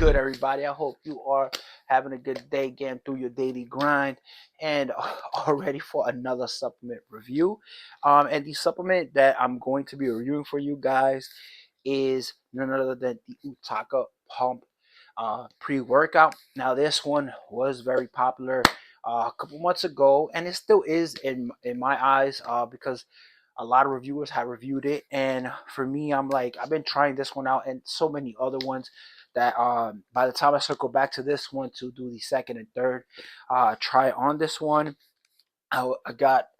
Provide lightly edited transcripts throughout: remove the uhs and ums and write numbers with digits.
good, everybody? I hope you are having a good day, getting through your daily grind, and are ready for another supplement review. And the supplement that I'm going to be reviewing for you guys is none other than the Otaku Pump pre-workout. Now, this one was very popular a couple months ago, and it still is in my eyes because a lot of reviewers have reviewed it, and for me, I'm like, I've been trying this one out and so many other ones that by the time I circle back to this one to do the second and third try on this one, I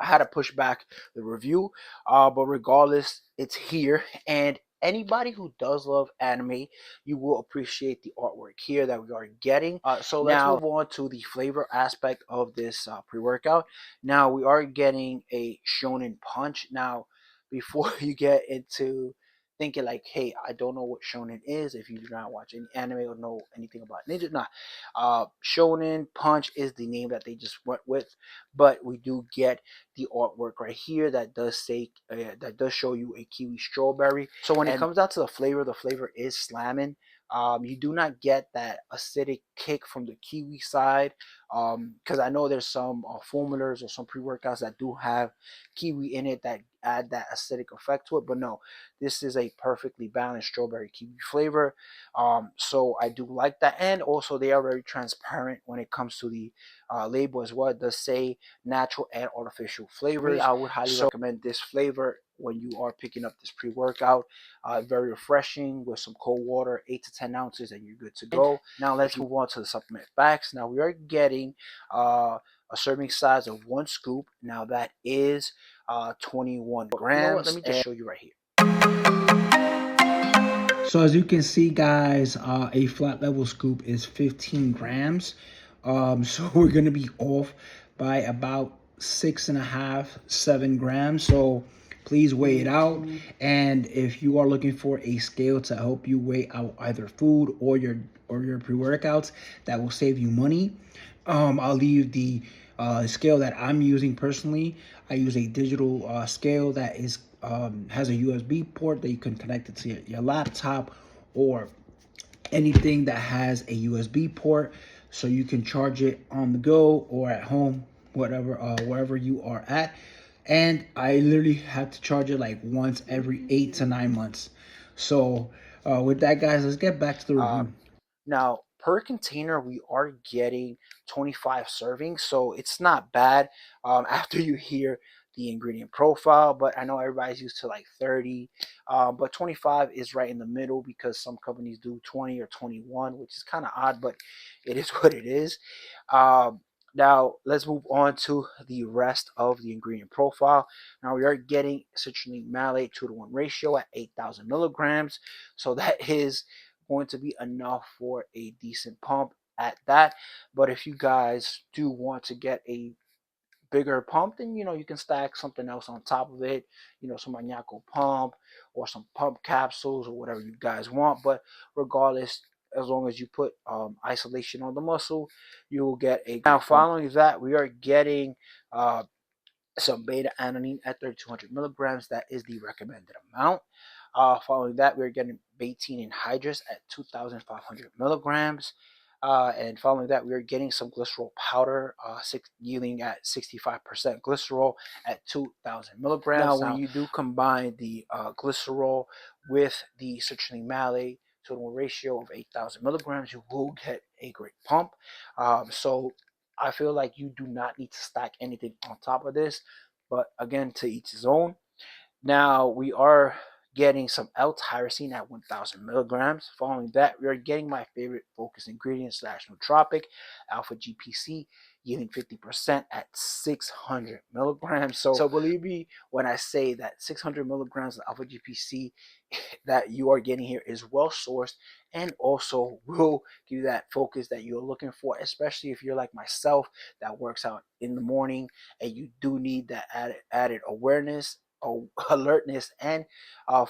had to push back the review, but regardless, it's here. And anybody who does love anime, you will appreciate the artwork here that we are getting. So let's move on to the flavor aspect of this pre-workout. Now we are getting a shonen punch. Now, before you get into thinking like, hey, I don't know what shonen is, if you do not watch any anime or know anything about ninja, nah. Shonen punch is the name that they just went with, but we do get the artwork right here that does say that does show you a kiwi strawberry. So when it comes down to the flavor is slamming. You do not get that acidic kick from the kiwi side, because I know there's some formulas or some pre-workouts that do have kiwi in it that add that acidic effect to it, but no, this is a perfectly balanced strawberry kiwi flavor. So I do like that, and also they are very transparent when it comes to the label as well. It does say natural and artificial flavors. I would highly recommend this flavor when you are picking up this pre-workout. Very refreshing with some cold water, 8 to 10 ounces, and you're good to go. Now let's move on to the supplement facts. Now we are getting a serving size of 1 scoop. Now that is 21 grams. You know what? Let me just show you right here. So as you can see, guys, a flat level scoop is 15 grams. So we're gonna be off by about 6.5, 7 grams. So please weigh it out. And if you are looking for a scale to help you weigh out either food or your pre-workouts, that will save you money. I'll leave the scale that I'm using personally. I use a digital scale that is has a USB port that you can connect it to your laptop or anything that has a USB port, so you can charge it on the go or at home, whatever, wherever you are at. And I literally have to charge it like once every 8 to 9 months. So with that, guys, let's get back to the review. Now, per container, we are getting 25 servings, so it's not bad after you hear the ingredient profile. But I know everybody's used to like 30, but 25 is right in the middle because some companies do 20 or 21, which is kind of odd, but it is what it is. Now, let's move on to the rest of the ingredient profile. Now, we are getting citrulline malate 2-to-1 ratio at 8,000 milligrams. So that is going to be enough for a decent pump at that. But if you guys do want to get a bigger pump, then you can stack something else on top of it, some Añaco pump or some pump capsules or whatever you guys want. But regardless, as long as you put isolation on the muscle, you will get a now following that we are getting some beta alanine at 3,200 milligrams. That is the recommended amount. Following that, we're getting betaine anhydrous at 2,500 milligrams. And following that, we're getting some glycerol powder, yielding at 65% glycerol at 2,000 milligrams. Now, when you do combine the glycerol with the citrulline malate to a ratio of 8,000 milligrams, you will get a great pump. So I feel like you do not need to stack anything on top of this, but again, to each his own. Now we are getting some L-tyrosine at 1,000 milligrams. Following that, we are getting my favorite focus ingredient slash nootropic, alpha GPC, yielding 50% at 600 milligrams. So believe me when I say that 600 milligrams of alpha GPC that you are getting here is well sourced and also will give you that focus that you're looking for, especially if you're like myself that works out in the morning and you do need that added awareness, alertness, and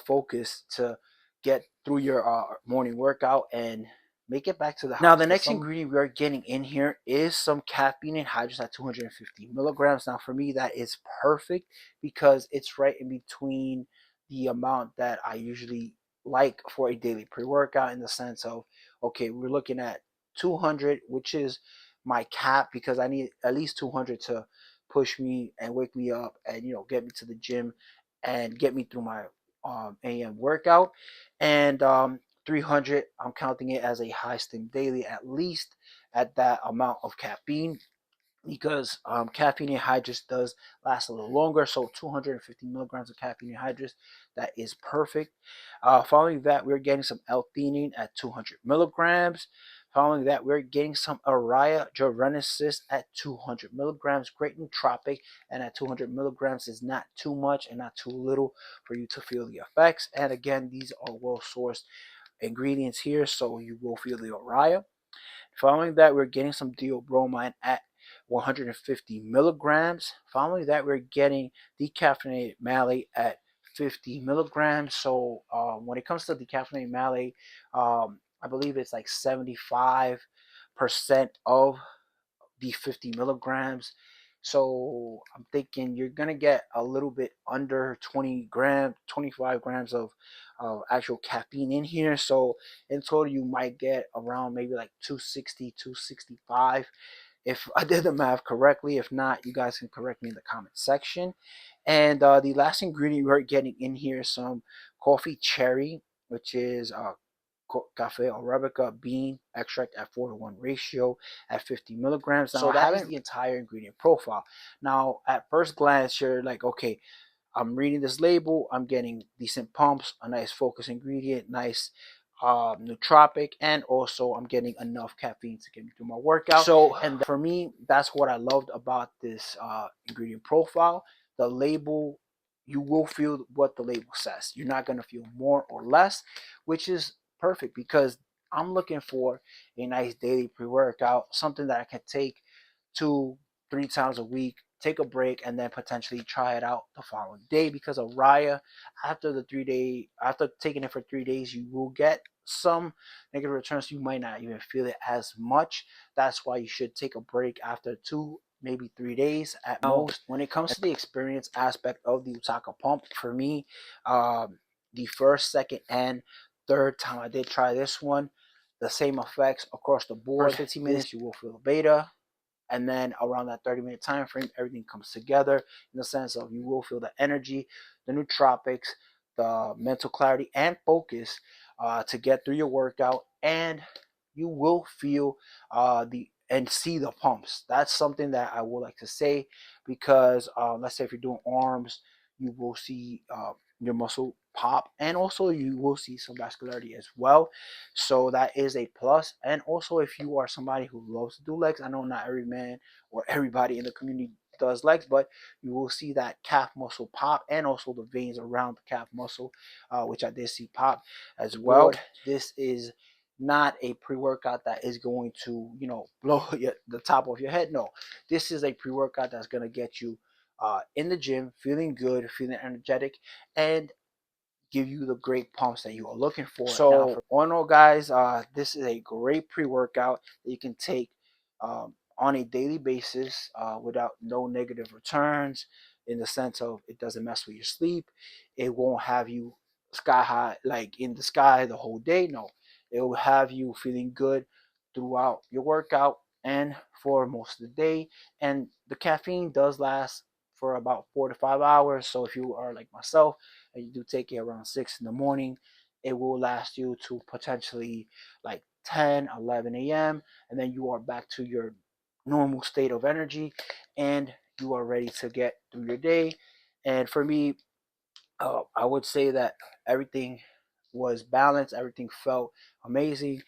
focus to get through your morning workout and make it back to the house. Now, the next ingredient we are getting in here is some caffeine anhydrous at 250 milligrams. Now, for me, that is perfect because it's right in between the amount that I usually like for a daily pre-workout, in the sense of, okay, we're looking at 200, which is my cap, because I need at least 200 to push me and wake me up and get me to the gym and get me through my AM workout. And 300, I'm counting it as a high stim daily, at least at that amount of caffeine, because caffeine anhydrous does last a little longer. So 250 milligrams of caffeine anhydrous, that is perfect. Following that, we're getting some L-theanine at 200 milligrams. Following that, we're getting some Araya jarensis at 200 milligrams. Great nootropic, and at 200 milligrams is not too much and not too little for you to feel the effects. And again, these are well-sourced ingredients here, so you will feel the Araya. Following that, we're getting some theobromine at 150 milligrams. Following that, we're getting decaffeinated malate at 50 milligrams. So when it comes to decaffeinated malate, I believe it's like 75% of the 50 milligrams. So I'm thinking you're gonna get a little bit under 20 grams, 25 grams of actual caffeine in here. So in total, you might get around maybe like 260, 265, if I did the math correctly. If not, you guys can correct me in the comment section. And the last ingredient we're getting in here is some coffee cherry, which is cafe arabica bean extract at 4:1 ratio at 50 milligrams. Now, so that is the entire ingredient profile. Now, at first glance, you're like, okay, I'm reading this label, I'm getting decent pumps, a nice focus ingredient, nice nootropic, and also I'm getting enough caffeine to get me through my workout. So, and for me, that's what I loved about this ingredient profile. The label, you will feel what the label says. You're not going to feel more or less, which is perfect, because I'm looking for a nice daily pre-workout, something that I can take 2-3 times a week, take a break, and then potentially try it out the following day. Because of Raya, after taking it for 3 days, you will get some negative returns. You might not even feel it as much. That's why you should take a break after 2, maybe 3 days at most. When it comes to the experience aspect of the Otaku pump, for me, the first, second, and third time I did try this one, the same effects across the board. First 15 minutes, you will feel the beta, and then around that 30-minute time frame, everything comes together in the sense of you will feel the energy, the nootropics, the mental clarity and focus to get through your workout, and you will feel the and see the pumps. That's something that I would like to say, because let's say if you're doing arms, you will see your muscle pop, and also you will see some vascularity as well. So that is a plus. And also, if you are somebody who loves to do legs, I know not every man or everybody in the community does legs, but you will see that calf muscle pop, and also the veins around the calf muscle, which I did see pop as well. This is not a pre-workout that is going to blow the top of your head. No, this is a pre-workout that's going to get you in the gym feeling good, feeling energetic, and give you the great pumps that you are looking for. So, all in all, guys, this is a great pre-workout that you can take on a daily basis without no negative returns, in the sense of it doesn't mess with your sleep. It won't have you sky high, like in the sky the whole day. No, it will have you feeling good throughout your workout and for most of the day. And the caffeine does last for about 4 to 5 hours. So if you are like myself and you do take it around 6 in the morning, it will last you to potentially like 10, 11 a.m. And then you are back to your normal state of energy, and you are ready to get through your day. And for me, I would say that everything was balanced, everything felt amazing,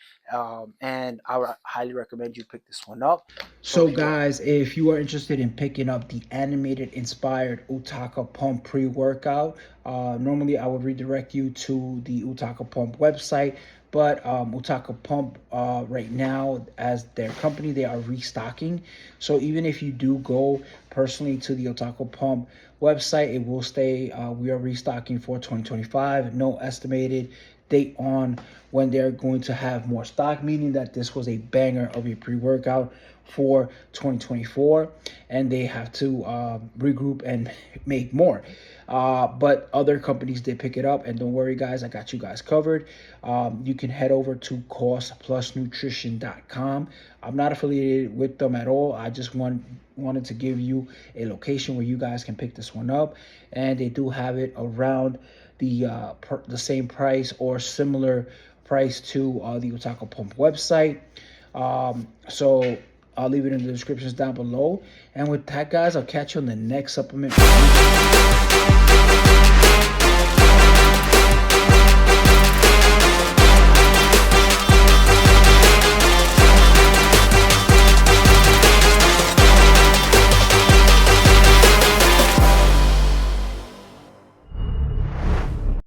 and I would highly recommend you pick this one up. So, guys, if you are interested in picking up the animated inspired Utaka Pump pre workout, normally I would redirect you to the Utaka Pump website. But Utaka Pump right now, as their company, they are restocking. So even if you do go personally to the Otaku Pump website, it will stay. We are restocking for 2025. No estimated date on when they're going to have more stock, meaning that this was a banger of a pre-workout for 2024, and they have to regroup and make more. But other companies did pick it up, and don't worry, guys, I got you guys covered. You can head over to costplusnutrition.com. I'm not affiliated with them at all. I just wanted to give you a location where you guys can pick this one up, and they do have it around the same price or similar price to the Otaku Pump website. So I'll leave it in the descriptions down below. And with that, guys, I'll catch you on the next supplement.